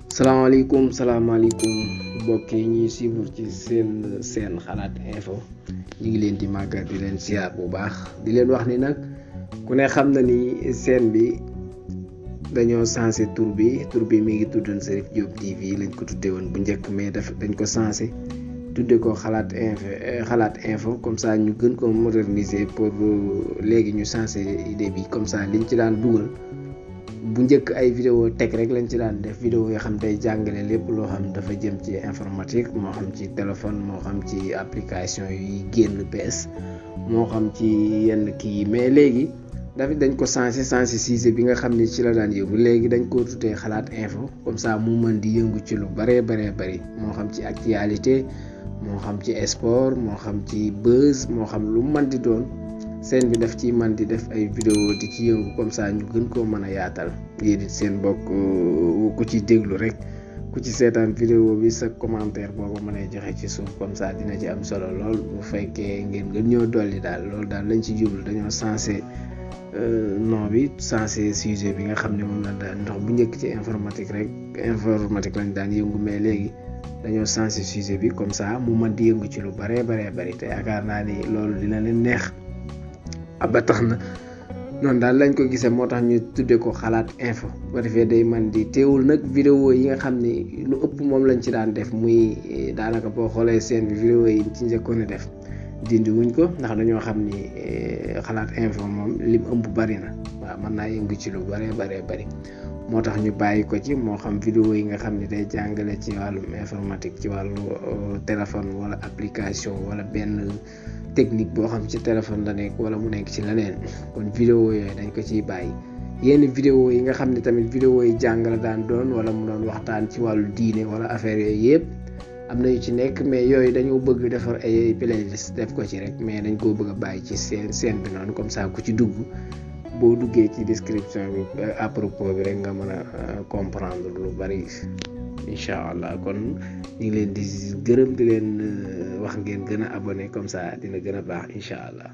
salaamaaleykum mbokk yi ñuy suivre ci seen xalaat info ñu ngi leen di màggal di leen siyaar bu baax di leen wax ni nag ku ne xam na ni seen bi dañoo changé tur bi mi ngi tuddoon Cherif Diop TV lañ ko tuddee woon bu njëkk mais dañ ko changé tudde ko xalaat info comme ça ñu gën ko moderniser pour léegi ñu changé idée bi comme ça liñ ci daan dugal bu njëkk ay vidéo teg rek lañ ci daan def vidéo yoo xam tey jàngale lépp loo xam dafa jëm ci informatique moo xam ci téléphone moo xam ci application yi génn bees moo xam ci yenn kii yi mais léegi dañ ko changé sujet bi nga xam ni ci la daan yëngu léegi dañ ko tuddee xalaat info comme ça mu mën di yëngu ci lu bëree bëri moo xam ci actualité moo xam ci sport moo xam ci buzz moo xam lu mën di doon seen bi daf ci man di def ay vidéo di ci yëngu comme ça ñu gën koo mën a yaatal yéen it seen bokk ku ci déglu rek ku ci seetaan vidéo bi sa commentaire boo ko mënee joxe ci suuf comme ça dina ci am solo lool bu fekkee ngeen gën ñoo dolli daal loolu daal lañ ci jublu dañoo sensé nom bi sensé sujet bi nga xam ne moom la daal ndax bu njëkk ci informatique lañ daan yëngu mais léegi dañoo sensé sujet bi comme ça mu mën di yëngu ci lu bëree te yaakaar naa ni loolu dina leen neex ba tax na noonu daal lañ ko gisee moo tax ñu tuddee ko xalaat info bu defee day man di teewul nag vidéo yi nga xam ni lu ëpp moom lañ ci daan def muy daanaka boo xoolee seen vidéo yi ci njëkkoon a def dindi wuñ ko ndax dañoo xam ni xalaat info moom lim ëmb bari na waaw mën naa yëngu ci lu bari moo tax ñu bàyyi ko ci moo xam vidéo yi nga xam ni day jàngale ci wàllum informatique ci wàllu téléphone wala application wala benn technique boo xam ci téléphone la nekk wala mu nekk ci leneen kon vidéo yooyu dañ ko ciy bàyyi yenn vidéo yi nga xam ne tamit vidéo yi jàngale daan doon wala mu doon waxtaan ci wàllu diine wala affaire yooyu yëpp am na yu ci nekk mais yooyu dañoo bëgg defar ay playlist def ko ci rek mais dañ koo bëgg a bàyyi ci seen bi noonu comme ça ku ci dugg boo duggee ci description bi à propos bi rek nga mën a comprendre lu bari incha allah kon ñu ngi leen di gërëm di leen wax ngeen gën a abonné comme ça dina gën a baax incha allah.